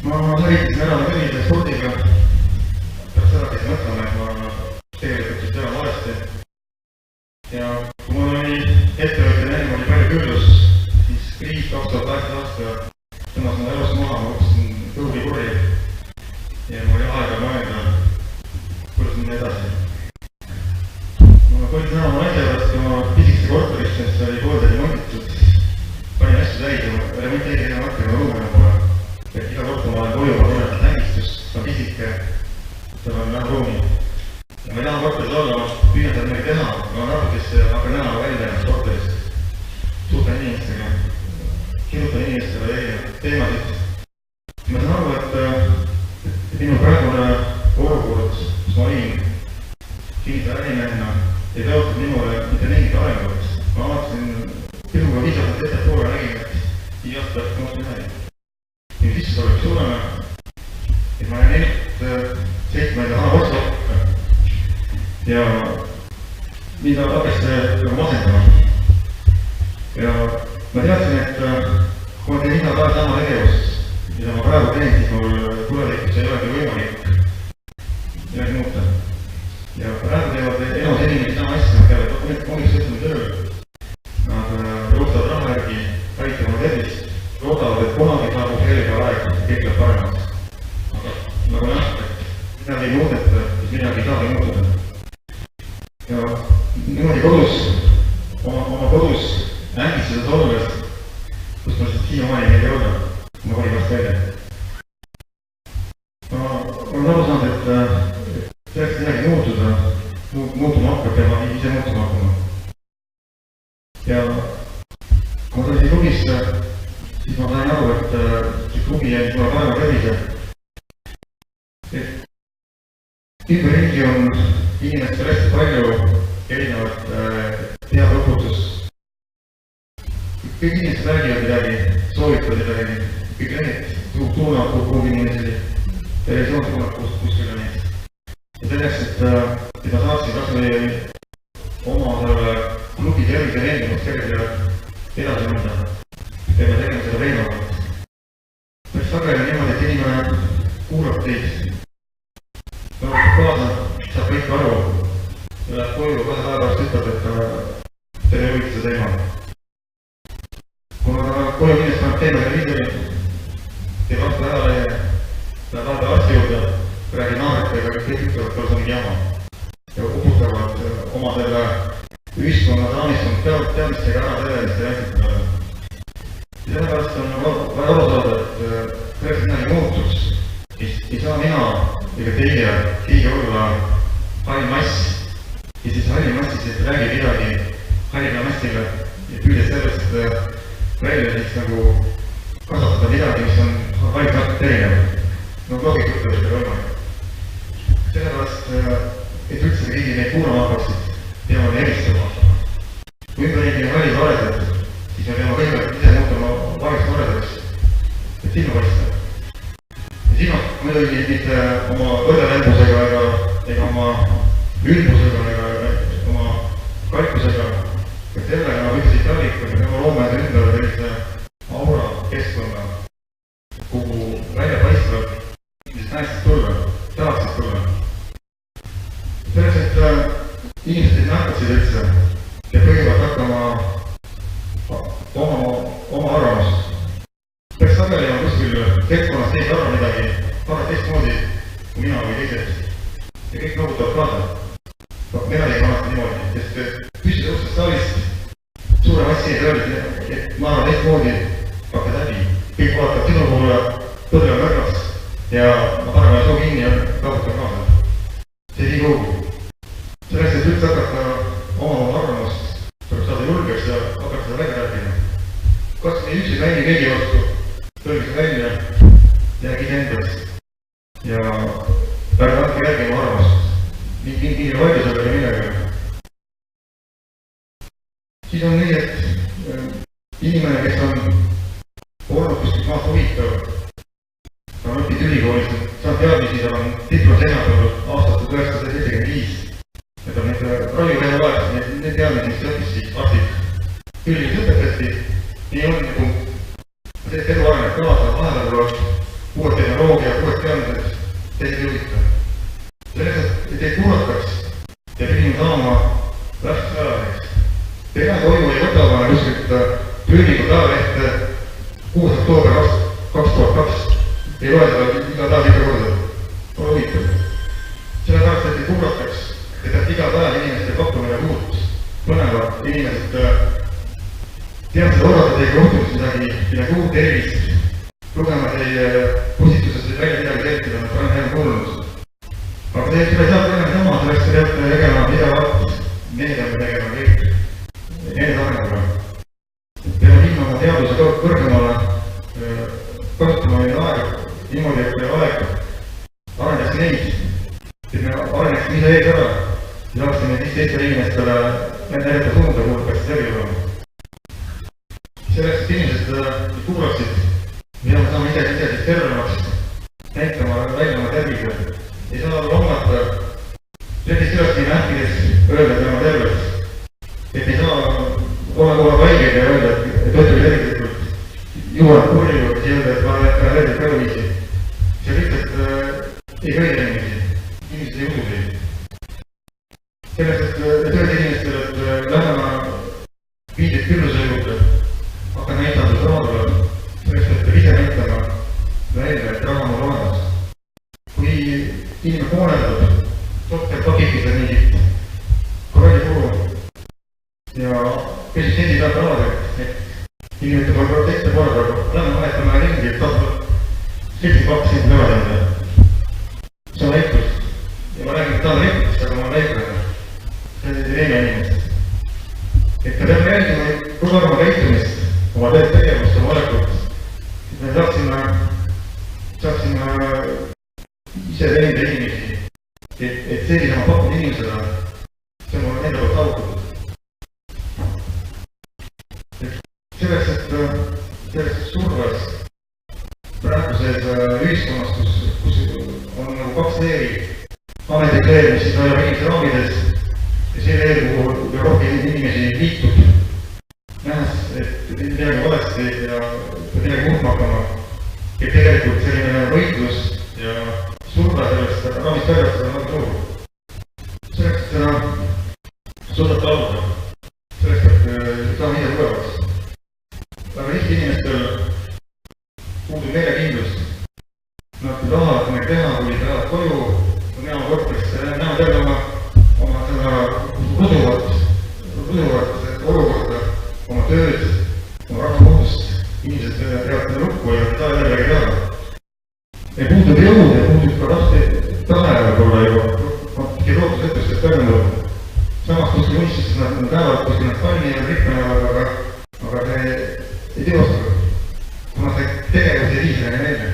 ma haritasin ära kõnnida spordiga. Pärast seda käisin mõtlema, et ma tegelikult just tean valesti. Ja kui mul oli ettevõttel enne oli palju küllus, siis kriis 2018 aasta tõmmas mulle elust maha, ma õppisin kõhugi kurri ja mul oli aega mõelda, kuidas minna edasi. Ma koolisin ära oma naise pärast, kui ma pisikese korterisse, siis oli poolde remontitud, panin asju täis ja remonteerin enne mõttega ruumina pole. Et iga kord, kui ma olen koju, ma tunnen nägistust, ta on pisike, tal on väga ruumi. Ja ma ei taha korteris olla, ma püüan seda midagi teha, ma olen arvutisse ja hakkan näha välja ennast korterist. Suhtlen inimestega, kirjutan inimestele erinevaid teemasid. Ma saan aru, et minu praegune olukord, kus ma olin kinnitada ärimehena, ei tõotud minule mitte mingit arengut. Ma vaatasin pilguga 5 aastat ettepoole ja nägin, et 5 aastat pärast ma ostsin äri. Minu sisse oleks suurema, et ma olen 7 osa ja mida hakkas masendama. Ja ma teadsin, et kui ma teen iga päev sama tegevust, mida ma praegu teen, siis mul tulevikus ei olegi võimalik midagi muuta. Ja praegu teevad enamus inimesi sama asja, nad peavad hommikust õhtuni tööl. Nad jooksevad raha järgi, päritavad oma tervist, loodavad, et kunagi saabub helge aeg, kõik läheb paremaks. Aga nagu näha, et midagi ei muudeta, siis midagi ei saagi muutuda. Ja niimoodi oma kodus ängitseda olles, kus ma siiamaani ei ole, ma kolin vast välja. Ma olen aru saanud, et selleks midagi muutuda, muutuma hakkab, peab ma ise muutuma hakkama. Ja kui ma tulin klubisse, siis ma sain aru, et see klubi jäi mulle parema tervise. Et ümberringi on inimestel hästi palju erinevat teadlõputust. Kõik inimesed räägivad midagi, soovitavad midagi, kõik need tuunavad kuhugi inimesi, televisioon tuunab kuskile neid. Ja selleks, et ma saaksin kas või oma klubi tervise veendumust tervisele edasi mõnda, peame tegema seda veenavalt. Päris sageli niimoodi, et inimene kuulab teid, kaasa, saab kõik aru ja läheb koju 2 päeva pärast ütleb, et teile ei huvita see teema. Kui ma koju kindlasti paneb teema televiisori, teeb vastu ajalehe, läheb vaadata arsti juurde, räägib naabritega, kõik ütlevad, et see on mingi jama. Ja uputavad oma selle ühiskonna raamistunud teadmistega ära tõeliste rääkida. Ja sellepärast on väga aru saada, et selleks midagi muutuks, ei saa mina ega teie keegi olla hall mass ja siis halli massis räägib midagi halliga massile ja püüdes sellest välja siis nagu kasvatada midagi, mis on hallilt erinev. No loogika ütleb seda võimalik. Sellepärast, et üldse keegi neid kuulama hakkaksid, peame me eristama. Kui ümberringi on hallid valedad, siis me peame kõigepealt ise muutuma valgest valedaks, et silma paista. Ja silmad muidugi mitte oma õdevembusega ega oma ülbusega ega oma kalkusega, et sellega nagu ütlesid tallikud, et me loome ümber sellise aura keskkonna, kuhu välja paistavad, mis näeksid tulla, tahaksid tulla. Selleks, et inimesed ei nähtaksid üldse ja kõigepealt hakkama oma arvamust. Peaks sageli on kuskil keskkonnas teist arva midagi, väga teistmoodi kui mina või teised. Ja kõik noogutavad kaasa. Mina ei kannata niimoodi, sest püsida uksest saalist suure massi ees öeldes, et ma arvan teistmoodi, hakkad läbi. Kõik vaatavad sinu poole, põdre on märgas ja ma panen soo kinni ja kaotan kaasa. See ei kuhugi. Selleks, et üldse hakata oma arvamust, tuleb saada julgeks ja hakata seda välja rääkima. Kas me üksi välja keegi vastu, tõlgis välja, jäägid endast ja väga andke järgi oma arvamust. Mingi vaidlusega ja millega. Siis on nii, et inimene, kes on olnud kuskilt maast huvitav, ta on õppinud ülikoolis, saab teadmisi, ta on diplosenator aastast 1975. Ja ta on need ralliveenu vajas, need teadmisi, mis õppis siis arstid. Küll õpetati, nii on nagu see elu areneb kaasa, vahepeal uued tehnoloogia, uued teadmised, teid ei huvita. Selleks, et teid kuulataks, te pidin saama värskeks ajaleheks. Te toimu ei võta oma kuskilt püünikud ajalehte 6. oktoober 2002. Ei loe seda iga päev ikka korda. Pole huvitav. Sellepärast, et teid kuulataks, te peate iga päev inimestele pakkuma ja uut, põnevat, inimesed teavad seda oodata teie kohtumist midagi uut tervist, lugema teie positusest välja midagi selgida, et olen hea kuulnud. Aga te ei saa tegema sama, selleks te peate tegema pidevalt, meediaga tegema kõik, need arenguga. Peame viima oma teaduse kõrgemale, kasutama meie aega, niimoodi, et meie aeg areneks neid, et me areneks ise ees ära ja saaksime teistele inimestele näidata suunda, kuhu peaks läbi olema. Selleks, et inimesed kuulaksid, mida me saame ise tervemaks, näitama välja oma tervise. Ei saa longata sellist ülesni nähkides öelda, et me oleme terves. Et ei saa olla kogu haiged ja öelda, et töötame tervislikult juhanud kurju ja öelda, et ma olen tervis kõrviisi. See lihtsalt ei kõige inimesi. Inimesed ei usu teid. Selleks, et tööd inimestele, et lähema viidid külluse juurde, hakka näitama rahadele, selleks, et ise näitama välja, et raha on olemas. Kui inimene koonendab, doktor pakibki seda mingit korraldikulu ja küsis sendi pealt rahadega, et inimete pole protekte korda, lähme vahetame ringi, et saab 72 sendi nõuda. See on leikus. Ja ma räägin, et ta on leikus, aga ma olen leikus. See on teine inimest. Et me peame jälgima kogu oma käitumist, oma tegevust, oma olekut. Et me saaksime ise teenida inimesi. Et see, mida ma pakun inimesele, see on mul enda poolt saavutatud. Selleks surves praeguses ühiskonnas, kus on nagu kaks leeri, ametlik leer, mis siis hoiab inimese raamides ja see leer, kuhu rohkem inimesi liitub, nähes, et midagi valesti ja midagi muutma hakkama. Et tegelikult selline võitlus ja surve sellest raamist väljastada on suur. Selleks, et seda suudab taluda, selleks, et saame ise tugevaks. Aga Eesti inimestel puudub meelekindlust. Nad tahavad neid teha, kui tahavad koju, kui näevad korterisse, näevad jälle oma seda ruduvat olukorda, oma tööd, oma rahvapuhust. Inimesed peavad seda lukku ja taha jälle midagi teha. Ei puudub jõud ja puudub ka raske tahe võib-olla juba lootusetustest väljendada. Samas kuskil unistustes nad näevad, kuskil nad pannivad, rikkunevad, aga see ei teostu, kuna see tegevus ei viisi neile meelde.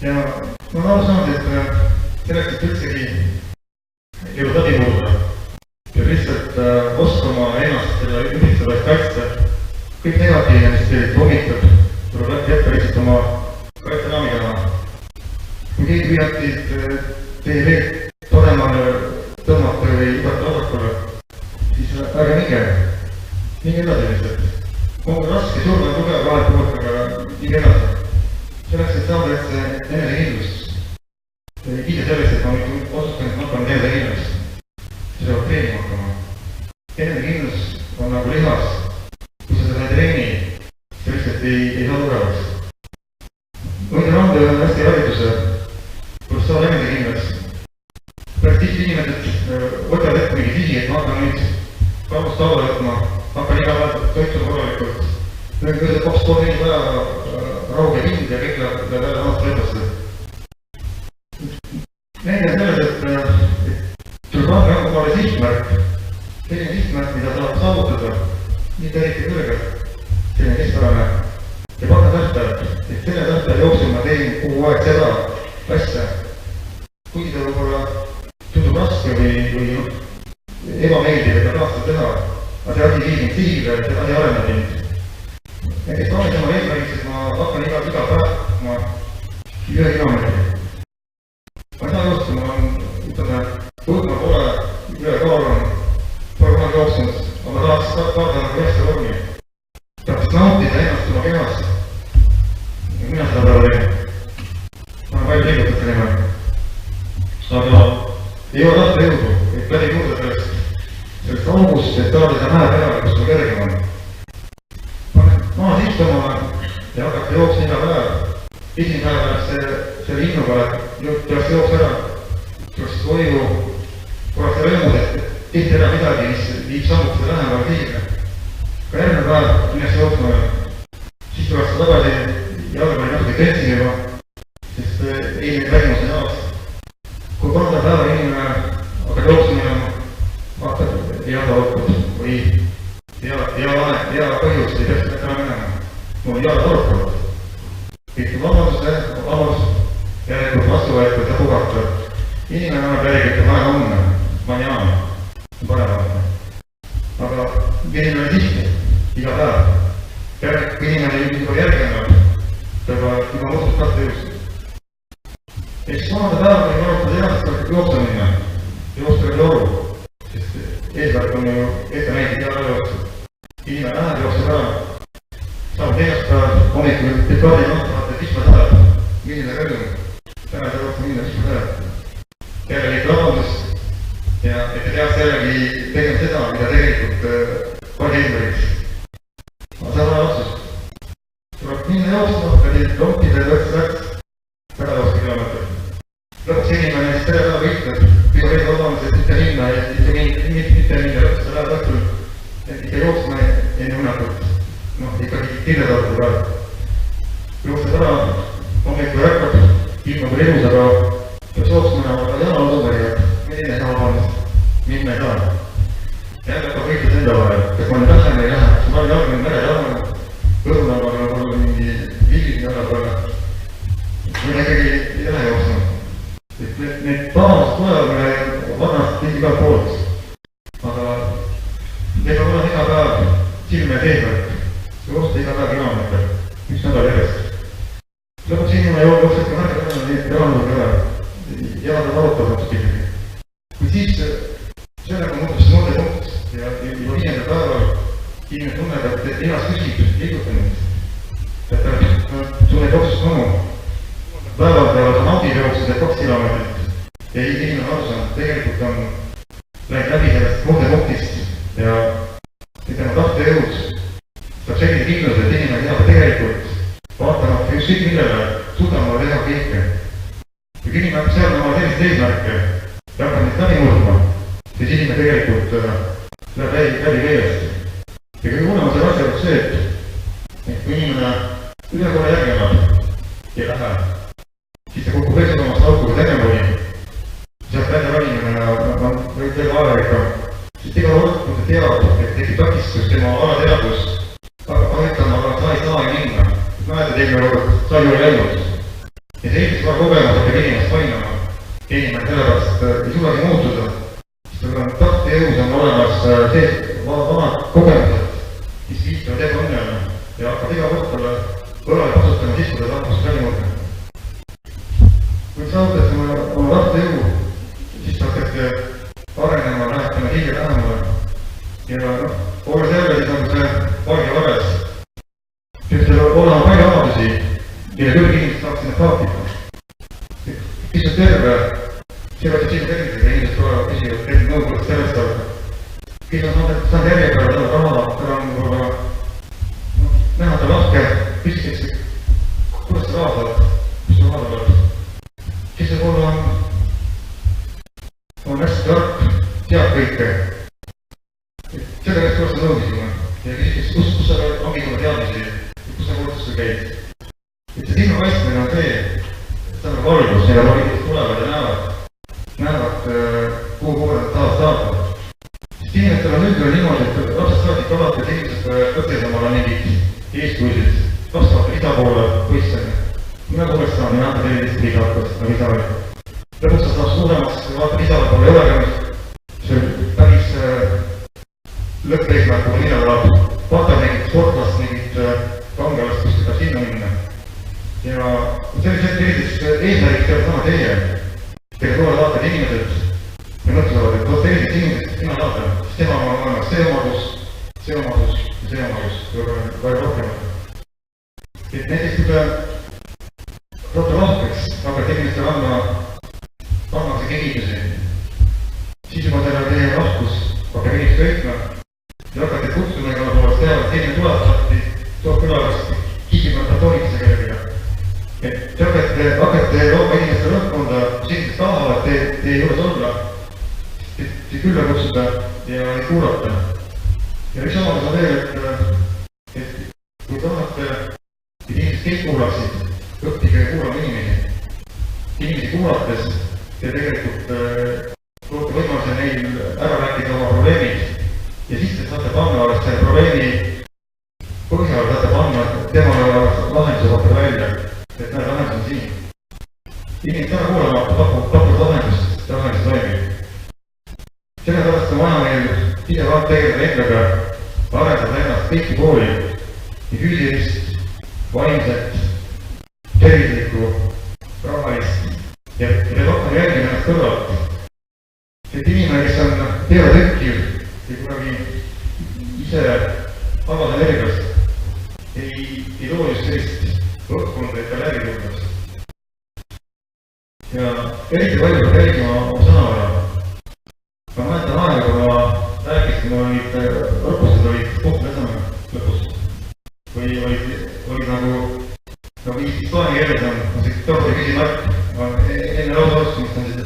Ja ma olen aru saanud, et selleks, et üldsegi jõud läbi muuta, peab lihtsalt oskama ennast selle üldistabast kaitsta. Kõik negatiivne, mis teid homitab, tuleb jätta lihtsalt oma kaitseraami taha. Kui keegi püüab teie veel paremale tõmmata või igata vasakule, siis ärge minge edasi lihtsalt. On raske, surve on tugev vahel poolt, aga minge edasi. Selleks, et saada enesekindlust. Ise selleks, et ma otsustan, et ma hakkan enesekindlust. See saab treenima hakkama. Enesekindlus on nagu lihas. Kui sa seda treeni, selleks, et ei saa tugevaks. Võidin anda ühe hästi hariduse, kus saab enesekindlaks. Pärast tihti inimesed võtavad ette mingi sisi, et ma hakkan nüüd kaamust taula võtma, hakkan iga päev toituma korralikult. Nüüd kõiged 2-3 päeva rauge hind ja kõik läheb jälle aasta edasi. Nende selles, et tuleb anda omale sihtmärk. Selline sihtmärk, mida saab saavutada, mitte eriti kõrgelt, selline keskpärane. Ja panna tähtajad, et selle tähtaja jooksul ma teen kogu aeg seda asja. Kui seda võib-olla tundub raske või ebameeldiv, et ma tahaks seda teha, aga see asi viib mind sihile, see asi areneb mind. Näiteks panen oma eesmärgiks, et ma hakkan iga päev 1 kilomeetri. Ma ei saa joosta, ma olen, võtma pole, üle kaalunud, pole kunagi jooksnud, aga ma tahaks saada nagu hästi vormi. Tahaks nautida ennast oma kehast. Mina seda praegu teen. tegema. Aga ei ole tahta jõudu, et läbi juurde sellest august, et saada seda mäe peale, kus sul kergem on. Panen maas istuma ja hakata jooksma iga päev. Esimene päev pärast selle innuga tuleks jooks ära, tuleks koju, korraks rõõmus, et tehti ära midagi, mis viib sammukese lähemale siia. Ka järgmine päev minnakse jooksma, siis tuleks tagasi jalga oli natuke tõtsi juba, sest eelmine pärimus on jaoks. Kui kolmanda päeva inimene hakkab jooksma minema, vaatab jalgaaukud või hea põhjus ei peaks ära minema. Mul on jalad arutavad. Kõik vabandus, järelikult vastu võetud ja puhata. Inimene on räägib, et aega on, maniaan, on parem. Aga inimene on tihti, iga päev. Kui inimene juba järgnenud, peab juba muutub kahte jõustu. Ehk siis kolmanda päeva, kui varutada jalast, tuleb jooksa minna. Joosta veel oru, sest eesmärk on ju ette näinud jala jooksu. Inimene läheb jookseb ära, saab teisest päev, hommikul dekaadi mahtuvad, et mis ma tahab, milline rõõm. Täna ta jooksa minna, mis ma tahab. Jällegi vabandust ja et te peaks jällegi tegema seda, mida tegelikult oli eesmärgiks. Ma saan aja otsus. Tuleb minna jooksma, läbi lompide ja lõks, väga joosta kilomeetrit. Lõpuks inimene siis tere päeva ütleb, püüa veidi vabandus, et mitte minna ja mitte minna lõpuks läheb õhtul, et ikka jooksma enne unnatult. Ikkagi kirjadatud ka. Jooksed ära, hommikul ärkab, ilma kui elus, aga peaks jooksma, aga jala odumari, et meil ei saa vabandust, minna ei saa. Jälle hakkab võitlus enda vahel, kas ma nüüd lähen või ei lähe, kas ma olen jalganud mere jalganud, õrunavaga võib-olla mingi villid jalga peale. Mina ikkagi ei lähe jooksma. Need vabandust tulevad meile varnast igal poolt. Aga meil on olemas iga päev silme eesmärk. Joosta iga päev kilomeeter, üks nädal järjest. Lõpuks inimene jookseb ka märgab neid jalanud üle. Jalad on arutamaks ikkagi. Kui siis sellega muutus see mõttepunkt ja juba 5. päeval inimene tunneb, et ennast küsib liigutamist. Et sul neid otsust mõnu. Päeval peavad on audid jooksed 2 kilomeetrit ja inimene arusaanud, tegelikult on läinud läbi sellest mõttepunktist ja tema tahte jõud saab sellise kindluse, et inimene teab tegelikult vaatamata ükskõik millele suudama teha kõike. Kui inimene hakkab seadma oma selliseid eesmärke ja hakkab neid läbi murdma, siis inimene tegelikult läheb läbi keelest. Ja kõige hullem on selle asja jaoks see, et kui inimene üle korra järgneb ei lähe, siis ta kukub ees omast aukuga tegema oli, sealt välja valimine võib teha aega, siis iga kord, kui ta teab, et tekib takistus tema alateadvus, aga ütlema, aga sa ei saa minna. Mäletad eelmine kord, sa ei ole läinud. Ja see eestis vaja kogemus hakkab inimest painama. Inimene sellepärast ei suudagi muutuda. Siis on tahte jõus on olemas vanad kogemused, mis viitavad ebaõnnele ja hakkab iga kord talle õlale kasutama siis, kui ta tahab läbi mõõda. Kui saavutad oma tahte jõu, siis hakkate arenema, lähetama hilja lähemale. Ja olles jälle siis on see pargi vares. Peaks teil olema palju avadusi, mille kõik inimesed saaks sinna kaapida. Kes on terve, see võtab siin tervisega, inimesed tulevad küsivad, et nõukogus sellest aga. Kes on saanud järjepära, tal on raha, tal on võib-olla näha ta lahke, küsitakse, kuidas sa raha saad, kus sa raha saad. Kes võib-olla on hästi tark, teab kõike. Selle käest kuidas sa nõudisime ja küsitakse, kus sa ongi oma teadmisi. Kus sa kohtustel käid? Et see silma kaitsmine on see, et see on valgus, mida valgust tulevad ja näevad, kuhu poole nad tahavad saada. Sest inimestel on üldine niimoodi, et lapsest saadik alati, et inimesed õppijad omal on mingid eeskujusid. Laps vaata isa poole võistlema. Mina poolest saan, mina anda sellist isa hakkas, nagu isa oli. Lõpuks ta saab suuremaks, vaatab isa poole ei ole käinud. See on päris lõppeesmärk, kui mina tuleb. Vaatab mingit sportlast, mingit kangelast, kus ta sinna minna. Ja sellisest eesmärgiks peab sama teie. Teile poole vaatad inimesed ja mõtlevad, et selliseks inimeseks sina vaatad, siis tema on olemas see omadus ja see omadus, väga rohkem. Et näiteks kui te saate lahkeks, hakata inimestele andma see kingitusi. Siis juba selle teie rahvus hakkab inimest köitma ja hakkate kutsuma ega poolest teavad, et teine tuleb, toob külalast kihima katoolitse kellega. Et te hakkate looma inimeste lõhkonda, kus inimesed tahavad teie juures olla, te külla kutsuda ja neid kuulata. Ja üks samadus on veel, et kui tahate, et inimesed kõik kuulaksid, õppige kuulama inimesi. Inimesi kuulates te tegelikult toote võimaluse neil ära rääkida oma probleemid ja siis te saate panna selle probleemi põhjal, saate panna temale lahenduse võtta välja, et näed lahendus on siin. Inimesed täna kuulama pakub lahendust, lahendus toimib. Sellepärast on vaja meil pidevalt tegeleda endaga, arendada ennast kõiki pooli, nii füüsilist, vaimset, tervislikku, rahalist ja rohkem jälgime ennast kõrvalt. Et inimene, kes on teoretükkiv ja kunagi ise avada energiast, ei loo just sellist õhkkonda, et ta läbi tuleks. Ja eriti palju peab jälgima oma sõnavara. Ma mäletan aega, kui ma rääkisin, mul olid õppused olid puhtlasame lõpus. Või olid nagu Hispaania keeles on see Torre Küsimärk. Enne lausa otsustamist on siis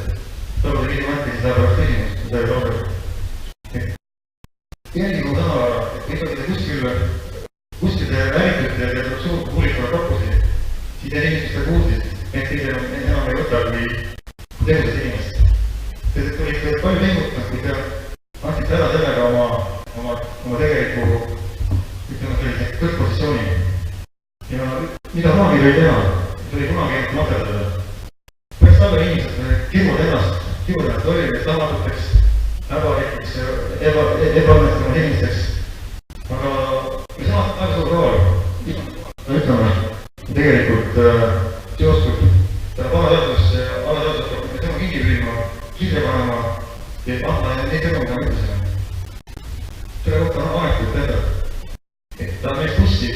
Torre Küsimärk ja siis läheb pärast küsimust, kui ta ei Torre. Jälgi mu sõnavara, et kui te kuskil te räägite ja te suur publikule pakkusid, siis need inimesed seda kuulsid, et teile enam ei võta kui tegused inimest. Te olite palju pingutanud, kui te andsite ära sellega oma tegeliku, ütleme sellise kõrgpositsiooni. Ja mida kunagi ei teha, see oli kunagi ennast materdada. Pärast talle inimesed kiruvad ennast toimudes tamatuteks, häbarikeks, ebaõnnestunud inimesteks. Aga me saame väga suur rool. Ütleme, tegelikult seostub selle alateadus, me saame kinni püüma, kirja panema ja anda neid sõnu, mida me ütlesime. Selle kohta on ametlikult teada, et ta meist bussi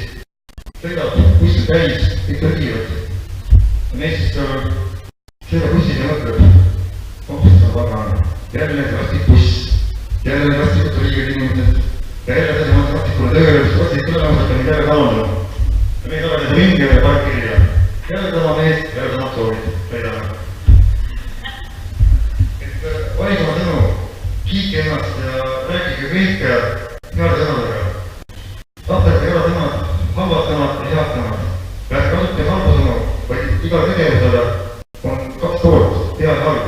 sõidab bussi täis, kõik tõrgivad. Ja meist selle bussid ja mõtleb, see on väga jälle rastik buss, jälle rastikud riigid inimesed ja jälle selle mõttes rastikule tööle, rastik tõenäoliselt on jälle kalandama. Ja meil oleme seda ringi ja parkirja. Jälle sama meest, jälle samad soovid, sõidame. Valige oma sõnu, kiike ennast ja rääkige kõike heade sõnadega. Tahtelge head sõnad, halvad sõnad ja head sõnad. Rääkige kasutage halba sõnu, vaid igal tegevusele on kaks poolt, hea ja halb.